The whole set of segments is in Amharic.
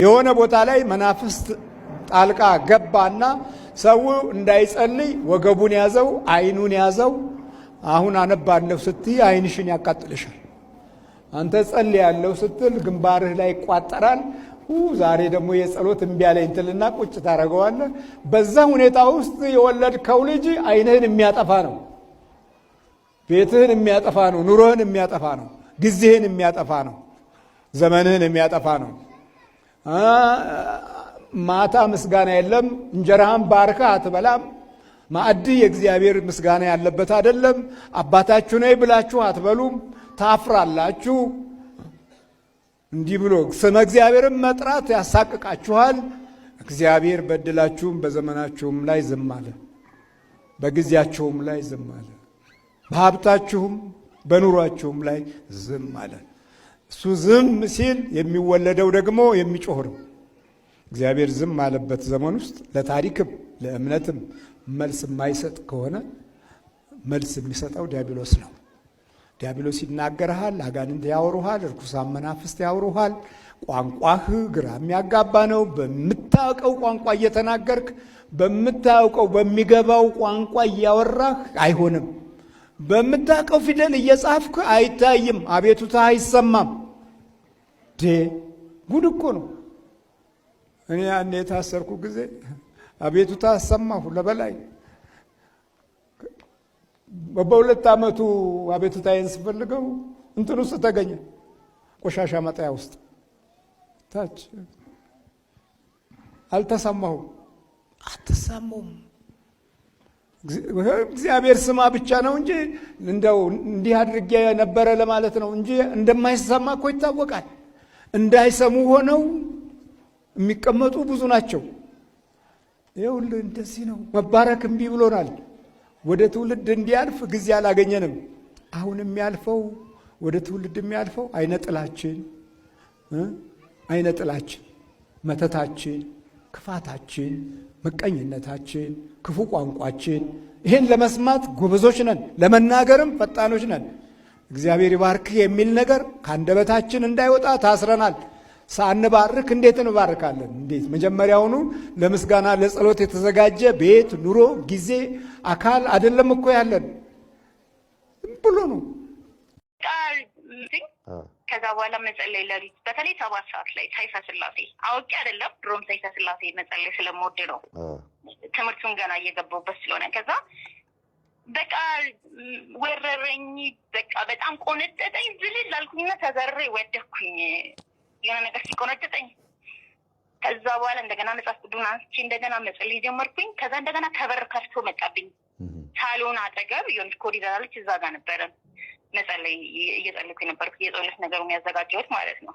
የሆነ ቦታ ላይ መናፍስት ጣልቃ ገባና ሰው እንዳይጸልይ ወገቡን ያዘው አይኑን ያዘው። አሁን አነባለሁ ስትይ አይንሽን ያቃጥልሻል። አንተ ጸልይ ያለው ስትል ግንባርህ ላይ ይቋጠራል። ዛሬ ደግሞ የጸሎት እምቢ አለኝ ትልና ቁጭ ታረጋዋለህ። በዛ ሁኔታ ውስጥ የወለድከው ልጅ አይንህን የሚያጠፋ ነው፣ ቤትህን የሚያጠፋ ነው፣ ኑሮህን የሚያጠፋ ነው፣ ጊዜህን የሚያጠፋ ነው፣ ዘመንህን የሚያጠፋ ነው። ማታ ምስጋና የለም፣ እንጀራህን ባርከ አትበላም። ማዕድ የእግዚአብሔር ምስጋና ያለበት አይደለም። አባታችሁ ነይ ብላችሁ አትበሉም፣ ታፍራላችሁ። እንዲህ ብሎ ስመ እግዚአብሔርን መጥራት ያሳቅቃችኋል። እግዚአብሔር በድላችሁም በዘመናችሁም ላይ ዝም አለ፣ በጊዜያችሁም ላይ ዝም አለ፣ በሀብታችሁም በኑሯችሁም ላይ ዝም አለ። እሱ ዝም ሲል የሚወለደው ደግሞ የሚጮህ ነው። እግዚአብሔር ዝም አለበት ዘመን ውስጥ ለታሪክም ለእምነትም መልስ የማይሰጥ ከሆነ መልስ የሚሰጠው ዲያብሎስ ነው። ዲያብሎስ ይናገርሃል፣ አጋንንት ያወሩሃል፣ እርኩሳን መናፍስት ያወሩሃል። ቋንቋህ ግራ የሚያጋባ ነው። በምታውቀው ቋንቋ እየተናገርክ በምታውቀው በሚገባው ቋንቋ እያወራህ አይሆንም። በምታውቀው ፊደል እየጻፍክ አይታይም፣ አቤቱታ አይሰማም። ጉድ እኮ ነው። እኔ ያኔ የታሰርኩ ጊዜ አቤቱታ አሰማሁ ለበላይ። በሁለት ዓመቱ አቤቱታዬን ስፈልገው እንትን ውስጥ ተገኘ፣ ቆሻሻ መጣያ ውስጥ ታች። አልተሰማሁም። አትሰሙም። እግዚአብሔር ስማ ብቻ ነው እንጂ እንደው እንዲህ አድርጌ ነበረ ለማለት ነው እንጂ እንደማይሰማ እኮ ይታወቃል። እንዳይሰሙ ሆነው የሚቀመጡ ብዙ ናቸው። ይኸውልህ እንደዚህ ነው። መባረክ እምቢ ብሎናል። ወደ ትውልድ እንዲያልፍ ጊዜ አላገኘንም። አሁን የሚያልፈው ወደ ትውልድ የሚያልፈው አይነጥላችን፣ መተታችን፣ ክፋታችን፣ ምቀኝነታችን፣ ክፉ ቋንቋችን። ይሄን ለመስማት ጎበዞች ነን፣ ለመናገርም ፈጣኖች ነን። እግዚአብሔር ይባርክ የሚል ነገር ከአንደበታችን እንዳይወጣ ታስረናል። ሳንባርክ እንዴት እንባርካለን? እንዴት? መጀመሪያውኑ ለምስጋና ለጸሎት የተዘጋጀ ቤት፣ ኑሮ፣ ጊዜ፣ አካል አይደለም እኮ ያለን ብሎ ነው። ከዛ በኋላ መጸለይ ለሊት በተለይ 7 ሰዓት ላይ ሰይፈ ስላሴ አውቄ አይደለም፣ ድሮም ሰይፈ ስላሴ መጸለይ ስለምወድ ነው። ትምህርቱን ገና እየገባሁበት ስለሆነ ከዛ በቃ ወረረኝ። በቃ በጣም ቆነጠጠኝ። ዝልል አልኩኝና ተዘሬ ወደኩኝ። የሆነ ነገር ሲቆነጥጠኝ ከዛ በኋላ እንደገና መጽሐፍ ቅዱስን አንስቼ እንደገና መጸለይ ጀመርኩኝ። ከዛ እንደገና ከበር ከፍቶ መጣብኝ። ሳሎን አጠገብ የሆነች ኮሪደር አለች፣ እዛ ጋር ነበረ መጸለይ እየጸለይኩኝ ነበርኩ። የጸሎት ነገሩን ያዘጋጀሁት ማለት ነው።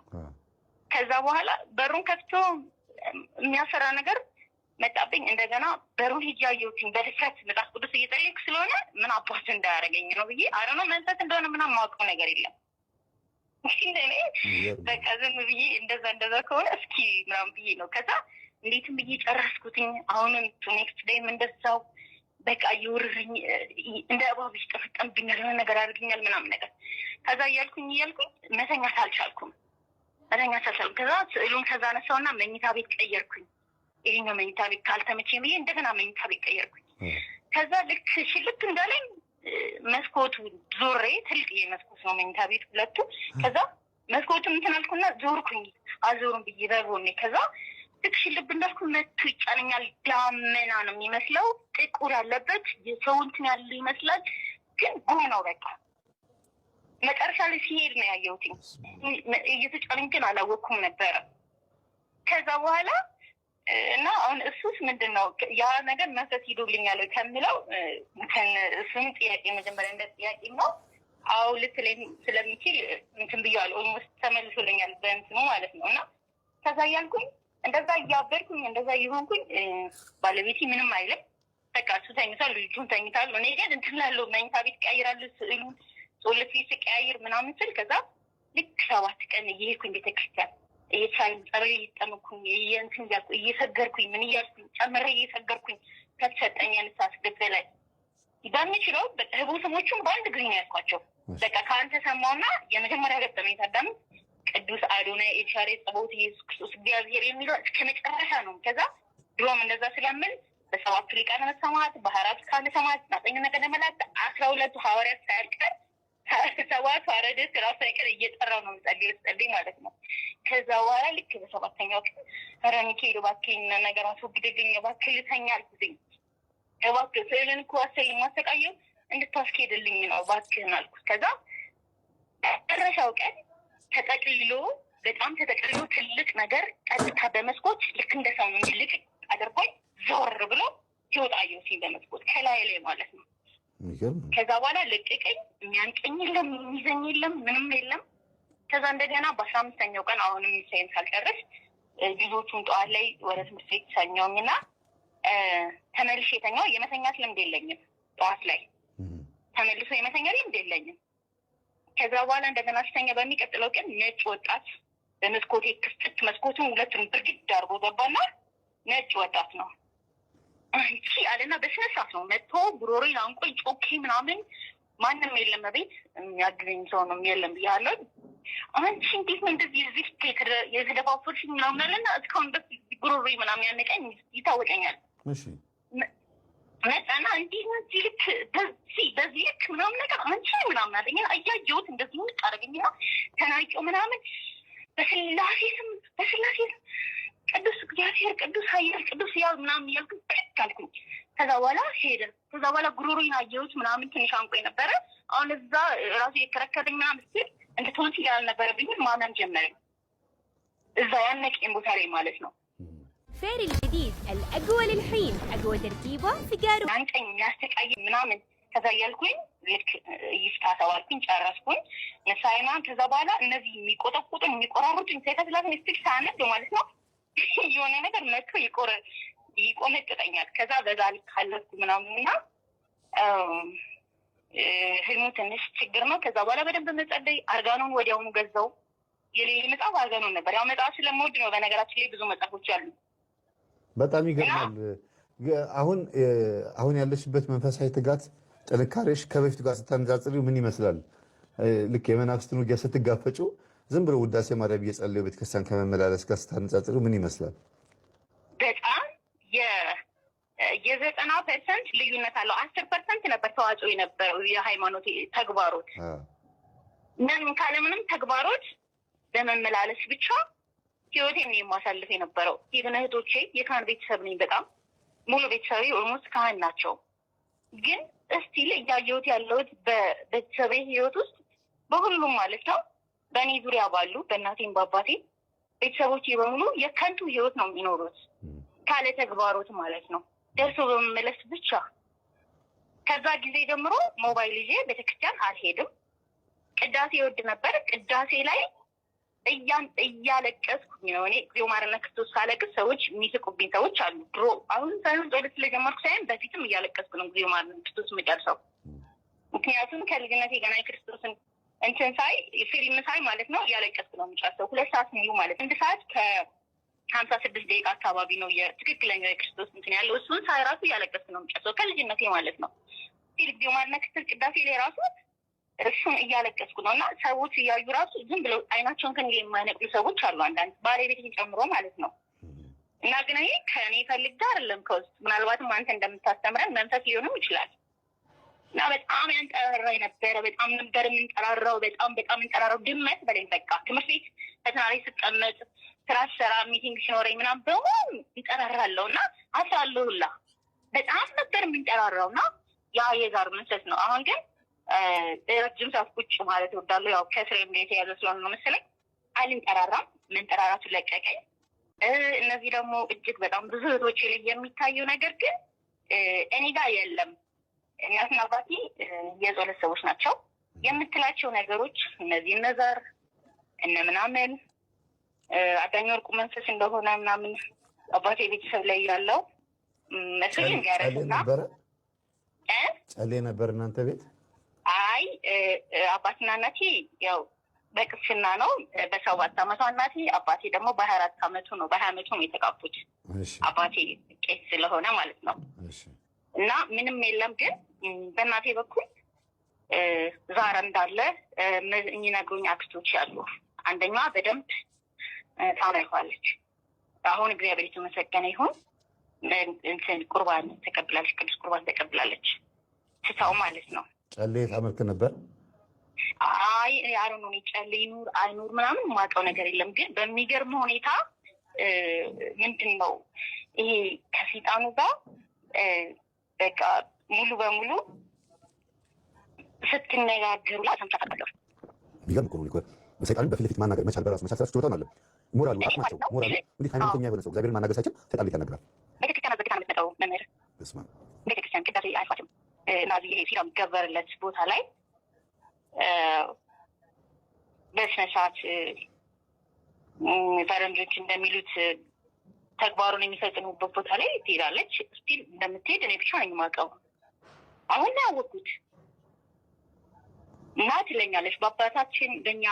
ከዛ በኋላ በሩን ከፍቶ የሚያሰራ ነገር መጣብኝ። እንደገና በሩን ሂጅ ያየሁትኝ በድፍረት መጽሐፍ ቅዱስ እየጸለይኩ ስለሆነ ምን አባቱ እንዳያደርገኝ ነው ብዬ አረኖ መንፈስ እንደሆነ ምናምን ማወቀው ነገር የለም። እኔ በቃ ዝም ብዬ እንደዛ ከሆነ እስኪ ምናምን ብዬ ነው። ከዛ እንዴትም ብዬ ጨረስኩትኝ። አሁንም ኔክስት ዴይም እንደዛው በቃ እየወረረኝ እንደ እባብ ይጠፈጠምብኛል፣ የሆነ ነገር አድርገኛል ምናምን ነገር። ከዛ እያልኩኝ መተኛት አልቻልኩም። ከዛ ስዕሉን ከዛ አነሳውና መኝታ ቤት ቀየርኩኝ። ይሄኛው መኝታ ቤት ካልተመቼም ብዬ እንደገና መኝታ ቤት ቀየርኩኝ። ከዛ ልክ ሽልክ እንዳለኝ መስኮቱ ዞሬ፣ ትልቅ የመስኮት ነው መኝታ ቤት ሁለቱ። ከዛ መስኮቱ እንትን አልኩና ዞርኩኝ፣ አዞሩን ብዬ በጎኔ። ከዛ ልክ ሽልብ እንዳልኩ መቱ ይጫነኛል። ዳመና ነው የሚመስለው፣ ጥቁር ያለበት የሰው እንትን ያለ ይመስላል፣ ግን ጉም ነው በቃ። መጨረሻ ላይ ሲሄድ ነው ያየሁት። እየተጫነኝ ግን አላወቅኩም ነበረ። ከዛ በኋላ እና አሁን እሱስ ምንድን ነው ያ ነገር መንፈስ ሂዶልኛል ከምለው እሱም ጥያቄ መጀመሪያ እንደ ጥያቄ ነው። አዎ ልትለኝ ስለሚችል እንትን ብያለሁ። ኦልሞስት ተመልሶልኛል በእንትኑ ማለት ነው። እና ከዛ እያልኩኝ እንደዛ እያበርኩኝ እንደዛ እየሆንኩኝ ባለቤቴ ምንም አይልም። በቃ እሱ ተኝቷል፣ ልጁን ተኝታል። እኔ ግን እንትን ላለው መኝታ ቤት ቀያይራለሁ፣ ስዕሉን ጾለት ቤት ቀያይር ምናምን ስል ከዛ ልክ 7 ቀን እየሄድኩኝ ቤተክርስቲያን እየቻልን ጸበል እየጠመኩኝ እንትን እያልኩ እየሰገርኩኝ ምን እያልኩኝ ጨምሬ እየሰገርኩኝ ከተሰጠኝ ንስሐ ስግደት በላይ በሚችለው ህቡ ስሞቹን በአንድ ጊዜ ነው ያልኳቸው። በቃ ከአንተ ሰማውና የመጀመሪያ ገጠመኝ ታዳም ቅዱስ አዶናይ ኤልሻዳይ ጸባኦት ኢየሱስ ክርስቶስ እግዚአብሔር የሚለው እስከ መጨረሻ ነው። ከዛ ድሮም እንደዛ ስለምን በሰባቱ ሊቃነ ሰማዕታት በ24 ካህናተ ሰማዕታት 9 ነገደ መላእክት 12 ሐዋርያት ሳይቀር 7 አርድእት ራሱ ሳይቀር እየጠራው ነው ጸልይ ማለት ነው። ከዛ በኋላ ልክ በሰባተኛው ቀን ኧረ ሚካኤል እባክህን ነገር አስወግድልኝ እባክህ ልተኛ አልኩትኝ። እባክህ ስዕልን እኮ አሰልኝ ማሰቃየው እንድታስኬድልኝ ነው እባክህን አልኩት። ከዛ መጨረሻው ቀን ተጠቅልሎ በጣም ተጠቅልሎ ትልቅ ነገር ቀጥታ በመስኮት ልክ እንደ ሰው ነው ልቅ አድርጎኝ ዞር ብሎ ሲወጣየው ሲል በመስኮት ከላይ ላይ ማለት ነው። ከዛ በኋላ ልቅቀኝ፣ የሚያንቀኝ የለም የሚይዘኝ የለም ምንም የለም። ከዛ እንደገና በ15ኛው ቀን አሁንም ሳይንስ አልጨርስ ልጆቹን ጠዋት ላይ ወደ ትምህርት ቤት ሰኘውኝና ተመልሼ የተኛው የመተኛት ልምድ የለኝም። ጠዋት ላይ ተመልሶ የመተኛ ልምድ የለኝም። ከዛ በኋላ እንደገና ስተኛ በሚቀጥለው ቀን ነጭ ወጣት በመስኮቴ ክፍት መስኮቱን ሁለቱን ብርግድ አድርጎ ገባና ነጭ ወጣት ነው አንቺ አለና በስነ ስርዓት ነው መጥቶ ጉሮሮዬን አንቆኝ ጮኬ ምናምን ማንም የለም ቤት የሚያግዘኝ ሰው ነው የለም ብያለሁ። አንቺ እንዴት ነው እንደዚህ እዚህ የተደፋፈርሽ ምናምን አለና እስካሁን ደስ ጉሮሮዬ ምናምን ያነቀኝ ይታወቀኛል። መጣና እንዲህ ነው ልክ በዚህ ልክ ምናምን ነገር አንቺ ምናምን አለኝ። አያየሁት እንደዚህ ልክ አደረገኝና ተናይቀው ምናምን በስላሴ ስም ቅዱስ እግዚአብሔር ቅዱስ ኃያል ቅዱስ ያው ምናምን እያልኩ ብቅ አልኩኝ። ከዛ በኋላ ሄደ። ከዛ በኋላ ጉሮሮዬን አየሁት ምናምን ትንሽ አንቆኝ ነበረ። አሁን እዛ ራሱ የከረከረኝ ምናምን ስል እንደ ቶንሲል ያልነበረብኝን ማመን ጀመረኝ እዛ ያነቀኝ ቦታ ላይ ማለት ነው። فيري الجديد الأقوى للحين أقوى تركيبة في قارو አንቀኝ የሚያስተቃይ ምናምን ከዛ እያልኩኝ ልክ ይፍታ ተዋልኩኝ ጨረስኩኝ ነሳይናን። ከዛ በኋላ እነዚህ የሚቆጠቁጡኝ የሚቆራሩጡኝ ሳይከስላትን ስቲክ ሳነብ ማለት ነው የሆነ ነገር መጥቶ ይቆነጥጠኛል። ከዛ በዛ ልክ አለፍኩ ምናምንና ህልሙ ትንሽ ችግር ነው። ከዛ በኋላ በደንብ መጸለይ አርጋኖን ወዲያውኑ ገዛው። የሌሊ መጽሐፍ አርጋኖን ነበር። ያው መጽሐፍ ስለምወድ ነው። በነገራችን ላይ ብዙ መጽሐፎች አሉ። በጣም ይገርማል። አሁን ያለሽበት መንፈሳዊ ትጋት ጥንካሬሽ ከበፊቱ ጋር ስታነጻጽሪው ምን ይመስላል? ልክ የመናፍስትን ውጊያ ስትጋፈጩ ዝም ብሎ ውዳሴ ማርያም እየጸለዩ ቤተክርስቲያን ከመመላለስ ጋር ስታነጻጽሩ ምን ይመስላል? በጣም የ90% ልዩነት አለው። 10% ነበር ተዋጽኦ የነበረው የሃይማኖት ተግባሮት ምንም ካለምንም ተግባሮት በመመላለስ ብቻ ህይወቴን የማሳልፍ የነበረው። ኢቭን እህቶቼ የካህን ቤተሰብ ነኝ። በጣም ሙሉ ቤተሰቤ ኦልሞስት ካህን ናቸው። ግን እስቲል እያየሁት ያለሁት በቤተሰቤ ህይወት ውስጥ በሁሉም ማለት ነው በእኔ ዙሪያ ባሉ በእናቴም በአባቴ ቤተሰቦቼ በሙሉ የከንቱ ህይወት ነው የሚኖሩት ካለ ተግባሮት ማለት ነው ደርሶ በመመለስ ብቻ። ከዛ ጊዜ ጀምሮ ሞባይል ይዤ ቤተክርስቲያን አልሄድም። ቅዳሴ ይወድ ነበር። ቅዳሴ ላይ እያለቀስኩኝ ነው እኔ እግዚኦ ማረነ ክርስቶስ ሳለቅስ ሰዎች የሚስቁብኝ ሰዎች አሉ። ድሮ አሁን ሳይሆን ጸሎት ስለጀመርኩ ሳይሆን በፊትም እያለቀስኩ ነው እግዚኦ ማረነ ክርስቶስ የምጨርሰው። ምክንያቱም ከልጅነቴ ገና የክርስቶስን እንትን ሳይ ፊልም ሳይ ማለት ነው እያለቀስኩ ነው የምጨርሰው። 2 ሰዓት ሙሉ ማለት 1 ሰዓት ከ56 ደቂቃ አካባቢ ነው የትክክለኛው የክርስቶስ እንትን ያለው። እሱን ሳይ ራሱ እያለቀስኩ ነው የምጨርሰው ከልጅነቴ ማለት ነው። እግዚኦ ማረነ ክርስቶስ ቅዳሴ ላይ ራሱ እሱን እያለቀስኩ ነው። እና ሰዎች እያዩ ራሱ ዝም ብለው አይናቸውን ከኔ የማይነቅሉ ሰዎች አሉ፣ አንዳንድ ባለቤት ጨምሮ ማለት ነው። እና ግን ይሄ ከእኔ ፈልጌ አይደለም ከውስጥ ምናልባትም አንተ እንደምታስተምረን መንፈስ ሊሆንም ይችላል። እና በጣም ያንጠራራ ነበረ። በጣም ነበር የምንጠራራው። በጣም እንጠራራው። ድመት በላይ በቃ ትምህርት ቤት ፈተና ላይ ስቀመጥ ስራ ስራ ሚቲንግ ሲኖረኝ ምናምን በሙሉ ይጠራራለሁ እና አስራለሁ ሁላ በጣም ነበር የምንጠራራው። እና ያ የዛር መንፈስ ነው። አሁን ግን ረጅም ሰዓት ቁጭ ማለት እወዳለሁ። ያው ከስሬም ላይ የተያዘ ስለሆነ ነው መሰለኝ አልንጠራራም። መንጠራራቱ ለቀቀኝ። እነዚህ ደግሞ እጅግ በጣም ብዙ እህቶች ላይ የሚታየው ነገር ግን እኔ ጋር የለም። እናትና አባቴ የጸሎት ሰዎች ናቸው። የምትላቸው ነገሮች እነዚህ እነዛር እነ ምናምን አዳኝ ወርቁ መንፈስ እንደሆነ ምናምን አባቴ ቤተሰብ ላይ ያለው መስሎኝ ያረና ጸሌ ነበር እናንተ ቤት? አይ አባትና እናቴ ያው በቅስና ነው። በ7 ዓመቷ እናቴ፣ አባቴ ደግሞ በ24 ዓመቱ ነው። በ20 ዓመቱ ነው የተጋቡት። አባቴ ቄስ ስለሆነ ማለት ነው። እና ምንም የለም። ግን በእናቴ በኩል ዛር እንዳለ የሚነግሩኝ አክስቶች ያሉ አንደኛዋ በደንብ ታውቃለች። አሁን እግዚአብሔር የተመሰገነ ይሁን እንትን ቁርባን ተቀብላለች፣ ቅዱስ ቁርባን ተቀብላለች። ትታው ማለት ነው። ጨሌ ታመልክ ነበር? አይ አሮን ነው ጨሌ ይኑር አይኑር ምናምን የማውቀው ነገር የለም። ግን በሚገርም ሁኔታ ምንድን ነው ይሄ ከሰይጣኑ ጋር በቃ ሙሉ በሙሉ ስትነጋገሩ ሰምቻለሁ። ቢገርም እኮ ነው። ሰይጣንን በፊት ለፊት ማናገር መቻል በራሱ መቻል ስራቸው ችሎታው አለ። ሞራሉ አቅማቸው ሞራሉ እንዴት ሃይማኖተኛ የሆነ ሰው እግዚአብሔርን ማናገር ሳይችል ሰይጣን እንዴት ያናግራል? ቤተክርስቲያን አዘግታ የምትመጣው መምህር ቤተክርስቲያን ቅዳሴ አይፋትም እና እዚህ ይሄ ፊልም ገበርለት ቦታ ላይ በስነ ስርዓት ፈረንጆች እንደሚሉት ተግባሩን የሚፈጽሙበት ቦታ ላይ ትሄዳለች። ስቲል እንደምትሄድ እኔ ብቻ ነኝ የማውቀው። አሁን ነው ያወቅሁት። እና ትለኛለች በአባታችን በእኛ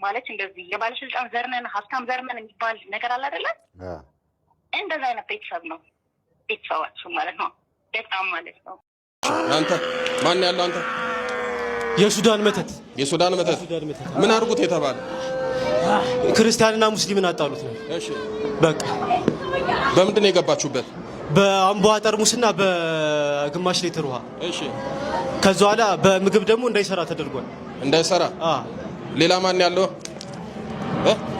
ማለት እንደዚህ የባለስልጣን ዘርነን ሀብታም ዘርነን የሚባል ነገር አለ አይደለም? እንደዛ አይነት ቤተሰብ ነው ቤተሰባችሁ ማለት ነው። በጣም ማለት ነው። አንተ ማን ያለው? አንተ የሱዳን መተት ምን አድርጉት የተባለ ክርስቲያንና ሙስሊምን አጣሉት ነው። እሺ በቃ በምንድን ነው የገባችሁበት? በአምቧ ጠርሙስና በግማሽ ሊትር ውሃ። እሺ ከዛ በኋላ በምግብ ደግሞ እንዳይሰራ ተደርጓል። እንዳይሰራ? ሌላ ማን ያለው?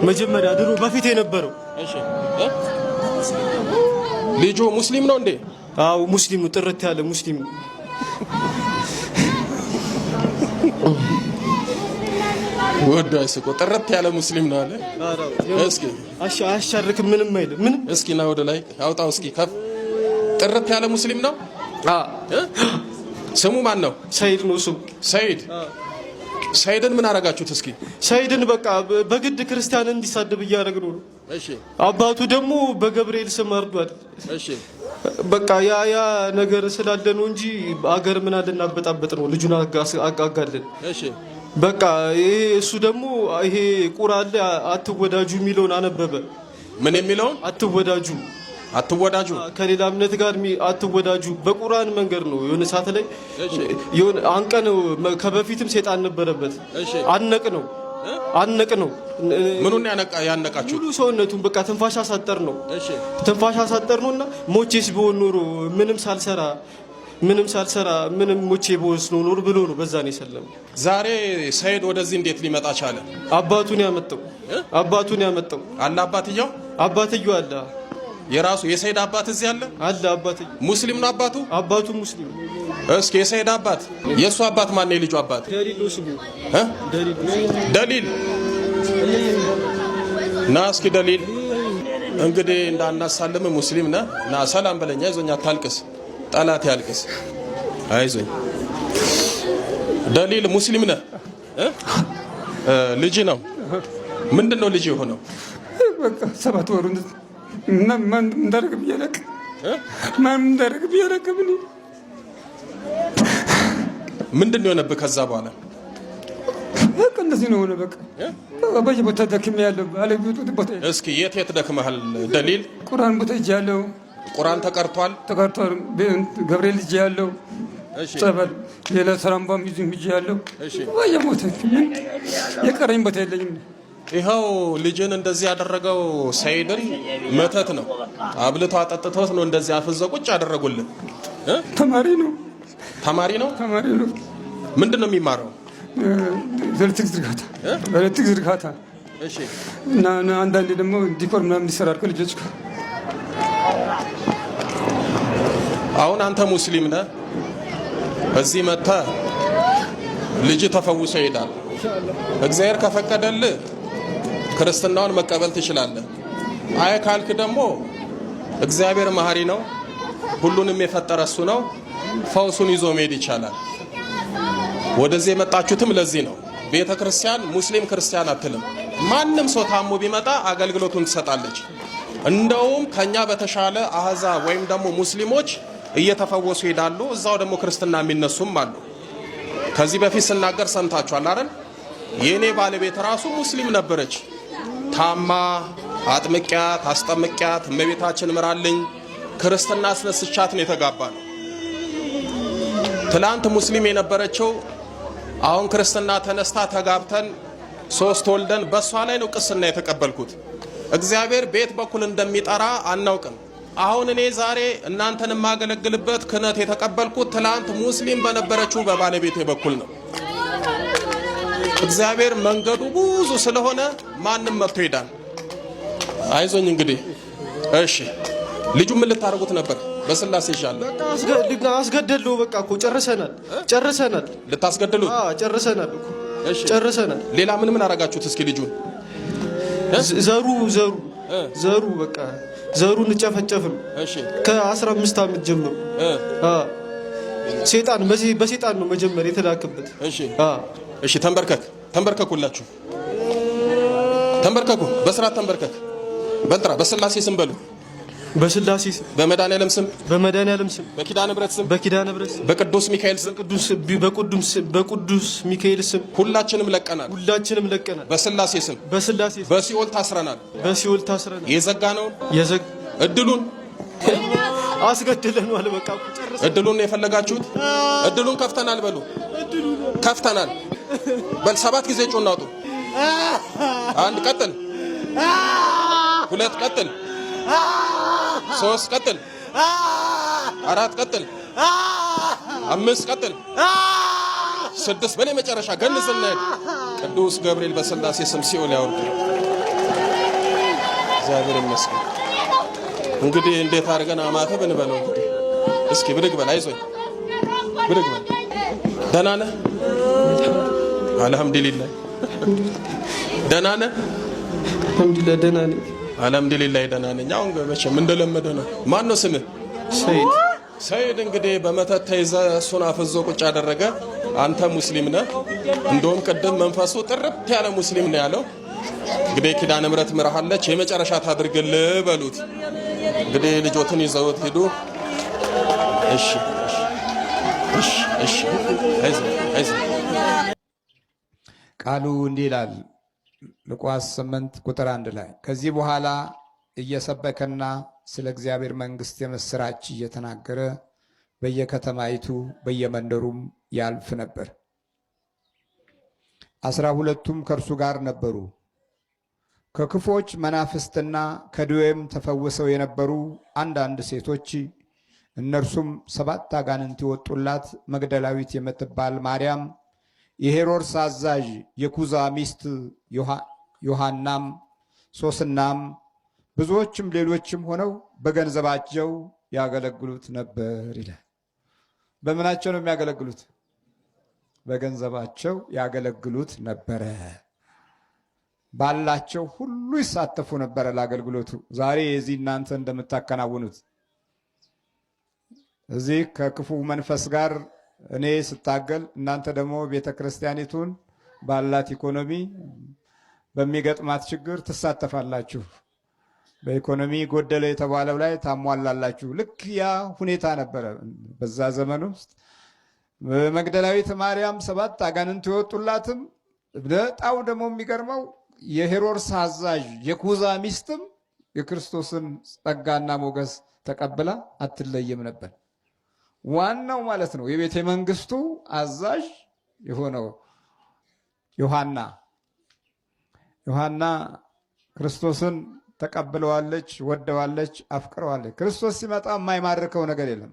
መጀመሪያ ድሮ በፊት የነበረው። እሺ ልጁ ሙስሊም ነው እንዴ? አው ሙስሊም ነው፣ ጥርት ያለ ሙስሊም ነው። ወዳይ ስቆ ጥርት ያለ ሙስሊም ነው አለ። እስኪ አሻርክ ምንም አይደለም። ምን እስኪ ና ወደ ላይ አውጣው እስኪ ከፍ። ጥርት ያለ ሙስሊም ነው። ስሙ ማን ነው? ሰይድ ነው ስሙ። ሰይድ። ሰይድን ምን አረጋችሁት? እስኪ ሰይድን በቃ በግድ ክርስቲያን እንዲሳደብ እያደረግነው ነው። እሺ አባቱ ደግሞ በገብርኤል ስም አርዷል። እሺ በቃ ያ ነገር ስላለ ነው እንጂ አገር ምን አለናበጣበጥ ነው ልጁን አጋጋለን። እሺ በቃ እሱ ደግሞ ይሄ ቁርአን ላይ አትወዳጁ የሚለውን አነበበ። ምን የሚለውን? አትወዳጁ ከሌላ እምነት ጋር አትወዳጁ በቁርአን መንገድ ነው። የሆነ ሰዓት ላይ የሆነ አንቀን ከበፊትም ሰይጣን ነበረበት። አነቅ ነው ምኑን ያነቃችሁ? ሙሉ ሰውነቱን በቃ ትንፋሽ አሳጠር ነው። ትንፋሽ አሳጠር ነውና ሞቼስ ቢሆን ኖሮ ምንም ሳልሰራ ምንም ሞቼ በወስ ነው ኖር ብሎ ነው በዛ ነው የሰለም። ዛሬ ሰይድ ወደዚህ እንዴት ሊመጣ ቻለ? አባቱን ያመጣው አለ። አባትየው አለ። የራሱ የሰይድ አባት እዚህ አለ። አባትየው ሙስሊም ነው። አባቱ ሙስሊም። እስኪ የሰይድ አባት የሱ አባት ማን ነው? የልጁ አባት ደሊል ነው ስሙ። ደሊል ና እስኪ ደሊል። እንግዲህ እንዳናሳልም ሙስሊም ነህ ና ሰላም በለኛ። አይዞኝ አታልቅስ፣ ጠላት ያልቅስ። አይዞኝ ደሊል ሙስሊም ነህ። ልጅ ነው። ምንድን ነው ልጅ የሆነው? በቃ 7 ወሩ ማን እንዳደረግ ብያለቅ ምንድን ነው የሆነብህ? ከዛ በኋላ በቃ እንደዚህ ነው ሆነ። በቃ በየቦታ ደክሜ ያለው አለበት ቦታ። እስኪ የት ደክመሃል ደሊል? ቁርአን ቦታ ይጃለው። ቁርአን ተቀርቷል። ገብርኤል ይጃለው። ጸበል ሌላ ሰራምባም ይጃለው። በየቦታ የቀረኝ ቦታ የለኝም። ይኸው ልጅን እንደዚህ ያደረገው ሰይድን መተት ነው። አብልቶ አጠጥቶት ነው እንደዚህ አፍዘው ቁጭ ያደረጉልን። ተማሪ ነው። ምንድን ነው የሚማረው? ኤሌክትሪክ ዝርጋታ። እሺ እና አንዳንዴ ደግሞ ዲኮር ምናምን ይሰራል ከልጆች ጋር። አሁን አንተ ሙስሊም ነህ። እዚህ መጥተህ ልጅ ተፈውሶ ይሄዳል። እግዚአብሔር ከፈቀደልህ ክርስትናውን መቀበል ትችላለህ። አይ ካልክ ደግሞ እግዚአብሔር መሐሪ ነው፣ ሁሉንም የፈጠረ እሱ ነው። ፈውሱን ይዞ መሄድ ይቻላል። ወደዚህ የመጣችሁትም ለዚህ ነው። ቤተ ክርስቲያን ሙስሊም ክርስቲያን አትልም። ማንም ሰው ታሞ ቢመጣ አገልግሎቱን ትሰጣለች። እንደውም ከኛ በተሻለ አህዛብ ወይም ደግሞ ሙስሊሞች እየተፈወሱ ይሄዳሉ። እዛው ደግሞ ክርስትና የሚነሱም አሉ። ከዚህ በፊት ስናገር ሰምታችኋል አይደል? የኔ ባለቤት ራሱ ሙስሊም ነበረች። ታማ አጥምቂያት አስጠምቂያት እመቤታችን ምራልኝ ክርስትና አስነስቻት ነው የተጋባ ነው። ትላንት ሙስሊም የነበረችው አሁን ክርስትና ተነስታ ተጋብተን ሶስት ወልደን በሷ ላይ ነው ቅስና የተቀበልኩት። እግዚአብሔር ቤት በኩል እንደሚጠራ አናውቅም። አሁን እኔ ዛሬ እናንተን የማገለግልበት ክህነት የተቀበልኩት ትላንት ሙስሊም በነበረችው በባለቤቴ በኩል ነው። እግዚአብሔር መንገዱ ብዙ ስለሆነ ማንም መጥቶ ይዳን። አይዞኝ እንግዲህ እሺ። ልጁ ምን ልታረጉት ነበር? በስላሴ ይሻል በቃ አስገደለው። በቃ እኮ ጨርሰናል። ልታስገድሉት? ጨርሰናል እኮ እሺ፣ ጨርሰናል። ሌላ ምን አረጋችሁት? እስኪ ልጁን ዘሩ በቃ ዘሩን ጨፈጨፍ ነው። እሺ፣ ከ15 ዓመት ጀምሮ ሴጣን በሴጣን ነው መጀመር የተላከበት። እሺ፣ ተንበርከኩላችሁ፣ ተንበርከኩ፣ በስርዓት ተንበርከክ። በልጥራ በስላሴ ስም በሉ። በስላሴ ስም፣ በመድኃኒዓለም ስም፣ በኪዳነ ምሕረት ስም፣ በቅዱስ ሚካኤል ስም፣ በቅዱስ ሚካኤል ስም ሁላችንም ለቀናል። በስላሴ ስም፣ በሲኦል ታስረናል። የዘጋነውን እድሉን አስገድለናል። በቃ እድሉን የፈለጋችሁት እድሉን ከፍተናል በሉ። ከፍተናል በል። 7 ጊዜ ጮና አውጡ። 1 ቀጥል፣ 2 ቀጥል፣ 3 ቀጥል፣ 4 ቀጥል፣ 5 ቀጥል፣ 6 በኔ መጨረሻ ገንዘና ቅዱስ ገብርኤል በስላሴ ስም ሲኦል ያወርድ። እግዚአብሔር ይመስገን። እንግዲህ እንዴት አድርገን አማተብ እንበለው? እንግዲህ እስኪ ብድግ በል። አይዞኝ ብድግ በል። ደህና ነህ? አልሐምዱሊላህ። ደህና ነህ? አልሐምዱሊላህ ደህና ነኝ። አልሐምዱሊላህ ደህና ነኝ። አሁን መቼም እንደለመደ ነው። ማን ነው ስምህ? ሰይድ። እንግዲህ በመተት ተይዘህ እሱን አፍዞ ቁጭ አደረገ። አንተ ሙስሊም ነህ። እንደውም ቅድም መንፈሱ ጥርት ያለ ሙስሊም ነው ያለው። እንግዲህ ኪዳነ ምሕረት ምራሃለች፣ የመጨረሻ ታድርግልህ በሉት። እንግዲህ ልጆትን ይዘውት ሄዱ። እሺ አይዞህ። ቃሉ እንዲህ ይላል ሉቃስ 8 ቁጥር 1 ላይ ከዚህ በኋላ እየሰበከና ስለ እግዚአብሔር መንግሥት የምስራች እየተናገረ በየከተማይቱ በየመንደሩም ያልፍ ነበር። 12ቱም ከእርሱ ጋር ነበሩ። ከክፎች መናፍስትና ከደዌም ተፈውሰው የነበሩ አንዳንድ ሴቶች፣ እነርሱም 7 አጋንንት የወጡላት መግደላዊት የምትባል ማርያም፣ የሄሮድስ አዛዥ የኩዛ ሚስት ዮሐናም፣ ሶስናም፣ ብዙዎችም ሌሎችም ሆነው በገንዘባቸው ያገለግሉት ነበር ይላል። በምናቸው ነው የሚያገለግሉት? በገንዘባቸው ያገለግሉት ነበረ። ባላቸው ሁሉ ይሳተፉ ነበረ ለአገልግሎቱ። ዛሬ የዚህ እናንተ እንደምታከናውኑት እዚህ ከክፉ መንፈስ ጋር እኔ ስታገል፣ እናንተ ደግሞ ቤተ ክርስቲያኒቱን ባላት ኢኮኖሚ በሚገጥማት ችግር ትሳተፋላችሁ። በኢኮኖሚ ጎደለ የተባለው ላይ ታሟላላችሁ። ልክ ያ ሁኔታ ነበረ በዛ ዘመን ውስጥ። መግደላዊት ማርያም 7 አጋንንት የወጡላትም፣ በጣም ደግሞ የሚገርመው የሄሮድስ አዛዥ የኩዛ ሚስትም የክርስቶስን ጸጋና ሞገስ ተቀብላ አትለይም ነበር። ዋናው ማለት ነው የቤተ መንግስቱ አዛዥ የሆነው ዮሐና ክርስቶስን ተቀብለዋለች፣ ወደዋለች፣ አፍቅረዋለች። ክርስቶስ ሲመጣ የማይማርከው ነገር የለም።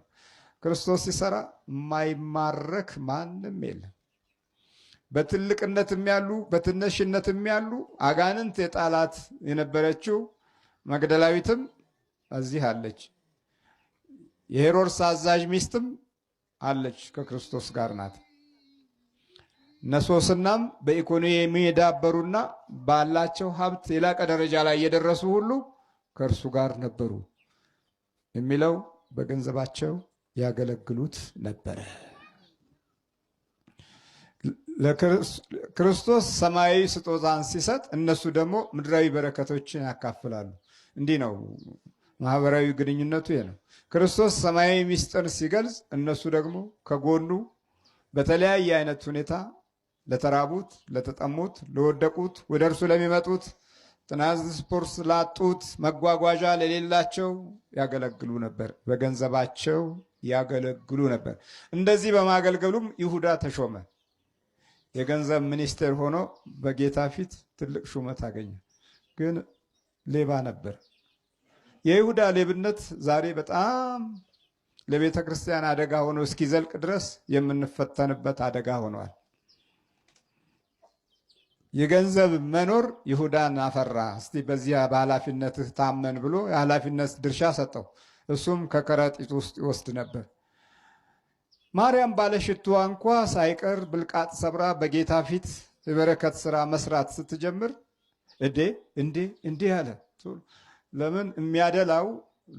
ክርስቶስ ሲሰራ የማይማረክ ማንም የለም። በትልቅነትም ያሉ በትንሽነትም ያሉ አጋንንት የጣላት የነበረችው መግደላዊትም እዚህ አለች። የሄሮድስ አዛዥ ሚስትም አለች፣ ከክርስቶስ ጋር ናት። እነሶስናም በኢኮኖሚ የዳበሩና ባላቸው ሀብት የላቀ ደረጃ ላይ የደረሱ ሁሉ ከእርሱ ጋር ነበሩ የሚለው በገንዘባቸው ያገለግሉት ነበረ። ክርስቶስ ሰማያዊ ስጦታን ሲሰጥ እነሱ ደግሞ ምድራዊ በረከቶችን ያካፍላሉ። እንዲህ ነው ማህበራዊ ግንኙነቱ። ይሄ ነው። ክርስቶስ ሰማያዊ ሚስጥር ሲገልጽ እነሱ ደግሞ ከጎኑ በተለያየ አይነት ሁኔታ ለተራቡት፣ ለተጠሙት፣ ለወደቁት፣ ወደ እርሱ ለሚመጡት፣ ትራንስፖርት ላጡት፣ መጓጓዣ ለሌላቸው ያገለግሉ ነበር። በገንዘባቸው ያገለግሉ ነበር። እንደዚህ በማገልገሉም ይሁዳ ተሾመ። የገንዘብ ሚኒስቴር ሆኖ በጌታ ፊት ትልቅ ሹመት አገኘ። ግን ሌባ ነበር። የይሁዳ ሌብነት ዛሬ በጣም ለቤተ ክርስቲያን አደጋ ሆኖ እስኪዘልቅ ድረስ የምንፈተንበት አደጋ ሆኗል። የገንዘብ መኖር ይሁዳን አፈራ። እስቲ በዚያ በኃላፊነትህ ታመን ብሎ የኃላፊነት ድርሻ ሰጠው። እሱም ከከረጢት ውስጥ ይወስድ ነበር። ማርያም ባለሽቱዋ እንኳ ሳይቀር ብልቃጥ ሰብራ በጌታ ፊት የበረከት ስራ መስራት ስትጀምር እንዴ አለ። ለምን? የሚያደላው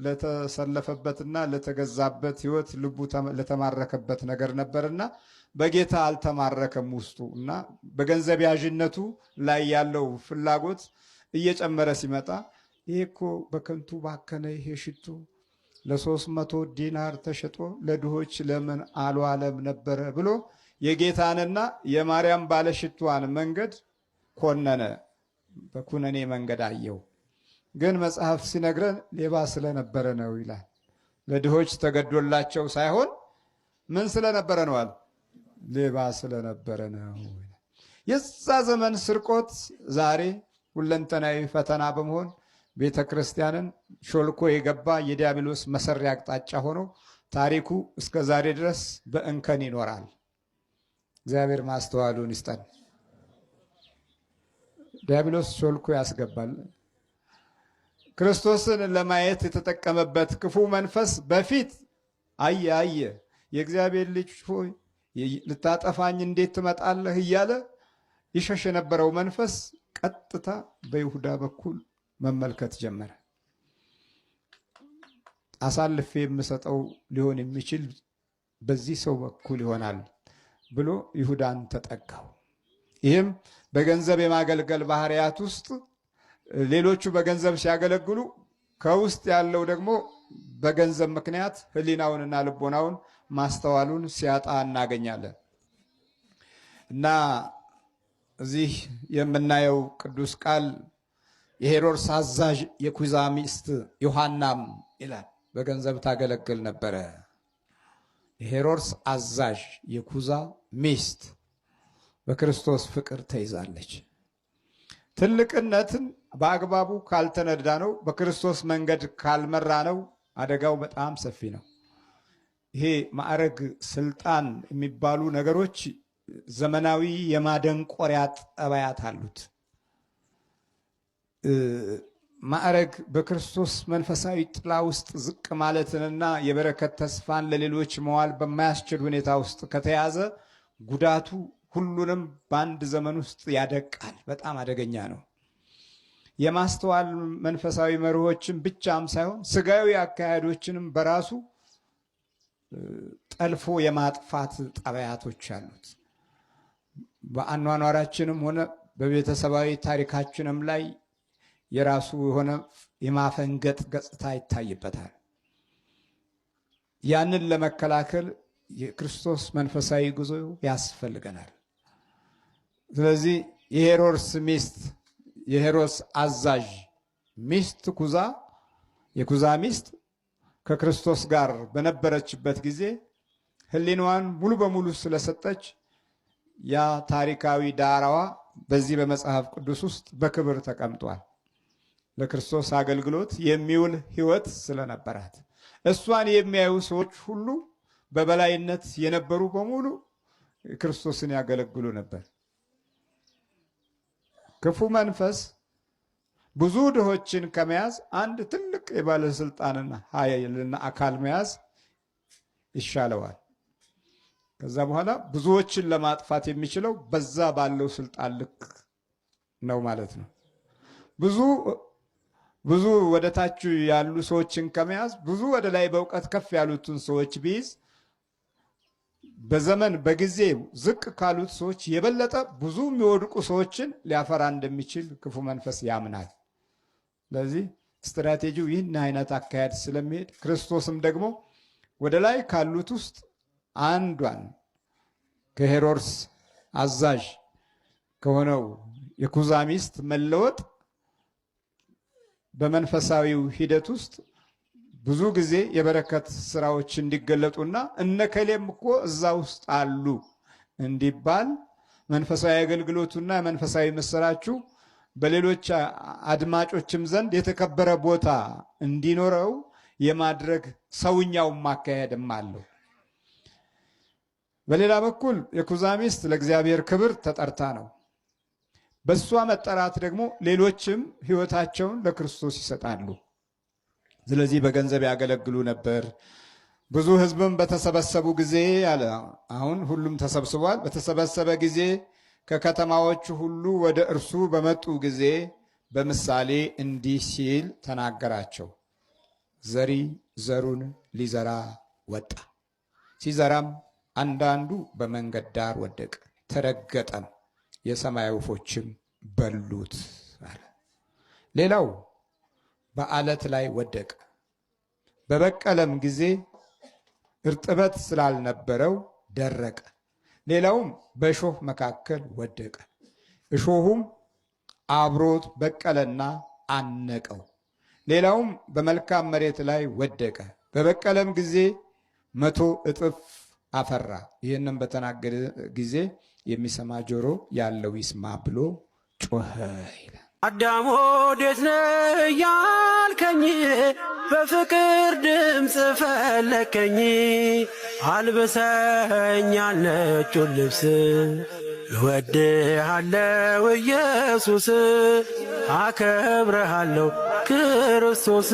ለተሰለፈበትና ለተገዛበት ህይወት ልቡ ለተማረከበት ነገር ነበርና በጌታ አልተማረከም ውስጡ እና በገንዘብ ያዥነቱ ላይ ያለው ፍላጎት እየጨመረ ሲመጣ ይሄ እኮ በከንቱ ባከነ ይሄ ሽቱ ለ300 ዲናር ተሸጦ ለድሆች ለምን አልዋለም ነበረ ብሎ የጌታንና የማርያም ባለሽቷን መንገድ ኮነነ። በኩነኔ መንገድ አየው። ግን መጽሐፍ ሲነግረን ሌባ ስለነበረ ነው ይላል። ለድሆች ተገዶላቸው ሳይሆን ምን ስለነበረ ነው አለ? ሌባ ስለነበረ ነው። የዛ ዘመን ስርቆት ዛሬ ሁለንተናዊ ፈተና በመሆን ቤተ ክርስቲያንን ሾልኮ የገባ የዲያብሎስ መሰሪያ አቅጣጫ ሆኖ ታሪኩ እስከ ዛሬ ድረስ በእንከን ይኖራል። እግዚአብሔር ማስተዋሉን ይስጠን። ዲያብሎስ ሾልኮ ያስገባል። ክርስቶስን ለማየት የተጠቀመበት ክፉ መንፈስ በፊት አየ የእግዚአብሔር ልጅ ሆይ ልታጠፋኝ እንዴት ትመጣለህ እያለ ይሸሽ የነበረው መንፈስ ቀጥታ በይሁዳ በኩል መመልከት ጀመረ። አሳልፌ የምሰጠው ሊሆን የሚችል በዚህ ሰው በኩል ይሆናል ብሎ ይሁዳን ተጠጋው። ይህም በገንዘብ የማገልገል ባህሪያት ውስጥ ሌሎቹ በገንዘብ ሲያገለግሉ ከውስጥ ያለው ደግሞ በገንዘብ ምክንያት ሕሊናውንና ልቦናውን ማስተዋሉን ሲያጣ እናገኛለን። እና እዚህ የምናየው ቅዱስ ቃል የሄሮድስ አዛዥ የኩዛ ሚስት ዮሐናም ይላል በገንዘብ ታገለግል ነበረ። የሄሮድስ አዛዥ የኩዛ ሚስት በክርስቶስ ፍቅር ተይዛለች። ትልቅነትን በአግባቡ ካልተነዳ ነው፣ በክርስቶስ መንገድ ካልመራ ነው አደጋው በጣም ሰፊ ነው። ይሄ ማዕረግ፣ ስልጣን የሚባሉ ነገሮች ዘመናዊ የማደንቆሪያ ጠባያት አሉት። ማዕረግ በክርስቶስ መንፈሳዊ ጥላ ውስጥ ዝቅ ማለትንና የበረከት ተስፋን ለሌሎች መዋል በማያስችል ሁኔታ ውስጥ ከተያዘ ጉዳቱ ሁሉንም በአንድ ዘመን ውስጥ ያደቃል። በጣም አደገኛ ነው። የማስተዋል መንፈሳዊ መርሆችን ብቻም ሳይሆን ስጋዊ አካሄዶችንም በራሱ ጠልፎ የማጥፋት ጠባያቶች አሉት። በአኗኗራችንም ሆነ በቤተሰባዊ ታሪካችንም ላይ የራሱ የሆነ የማፈንገጥ ገጽታ ይታይበታል። ያንን ለመከላከል የክርስቶስ መንፈሳዊ ጉዞ ያስፈልገናል። ስለዚህ የሄሮድስ ሚስት የሄሮድስ አዛዥ ሚስት ኩዛ የኩዛ ሚስት ከክርስቶስ ጋር በነበረችበት ጊዜ ሕሊናዋን ሙሉ በሙሉ ስለሰጠች ያ ታሪካዊ ዳራዋ በዚህ በመጽሐፍ ቅዱስ ውስጥ በክብር ተቀምጧል። ለክርስቶስ አገልግሎት የሚውል ሕይወት ስለነበራት እሷን የሚያዩ ሰዎች ሁሉ በበላይነት የነበሩ በሙሉ ክርስቶስን ያገለግሉ ነበር። ክፉ መንፈስ ብዙ ድሆችን ከመያዝ አንድ ትልቅ የባለስልጣንና ኃይልና አካል መያዝ ይሻለዋል። ከዛ በኋላ ብዙዎችን ለማጥፋት የሚችለው በዛ ባለው ስልጣን ልክ ነው ማለት ነው። ብዙ ወደ ታች ያሉ ሰዎችን ከመያዝ ብዙ ወደ ላይ በእውቀት ከፍ ያሉትን ሰዎች ቢይዝ በዘመን በጊዜ ዝቅ ካሉት ሰዎች የበለጠ ብዙ የሚወድቁ ሰዎችን ሊያፈራ እንደሚችል ክፉ መንፈስ ያምናል። ስለዚህ ስትራቴጂው ይህን አይነት አካሄድ ስለሚሄድ ክርስቶስም ደግሞ ወደ ላይ ካሉት ውስጥ አንዷን ከሄሮድስ አዛዥ ከሆነው የኩዛ ሚስት መለወጥ በመንፈሳዊው ሂደት ውስጥ ብዙ ጊዜ የበረከት ስራዎች እንዲገለጡና እነከሌም እኮ እዛ ውስጥ አሉ እንዲባል መንፈሳዊ አገልግሎቱና መንፈሳዊ ምስራቹ በሌሎች አድማጮችም ዘንድ የተከበረ ቦታ እንዲኖረው የማድረግ ሰውኛው ማካሄድም አለው። በሌላ በኩል የኩዛ ሚስት ለእግዚአብሔር ክብር ተጠርታ ነው። በሷ መጠራት ደግሞ ሌሎችም ሕይወታቸውን ለክርስቶስ ይሰጣሉ። ስለዚህ በገንዘብ ያገለግሉ ነበር። ብዙ ሕዝብም በተሰበሰቡ ጊዜ አለ። አሁን ሁሉም ተሰብስቧል። በተሰበሰበ ጊዜ ከከተማዎቹ ሁሉ ወደ እርሱ በመጡ ጊዜ በምሳሌ እንዲህ ሲል ተናገራቸው። ዘሪ ዘሩን ሊዘራ ወጣ። ሲዘራም አንዳንዱ በመንገድ ዳር ወደቀ፣ ተረገጠም፣ የሰማይ ወፎችም በሉት አለ። ሌላው በዓለት ላይ ወደቀ። በበቀለም ጊዜ እርጥበት ስላልነበረው ደረቀ። ሌላውም በእሾህ መካከል ወደቀ። እሾሁም አብሮት በቀለና አነቀው። ሌላውም በመልካም መሬት ላይ ወደቀ። በበቀለም ጊዜ 100 እጥፍ አፈራ። ይህንም በተናገረ ጊዜ የሚሰማ ጆሮ ያለው ይስማ ብሎ ጮኸ ይላል። አዳም ወዴት ነህ ያልከኝ፣ በፍቅር ድምፅ ፈለከኝ። አልብሰኝ ነጩን ልብስ፣ እወድሃለሁ ኢየሱስ፣ አከብረሃለሁ ክርስቶስ።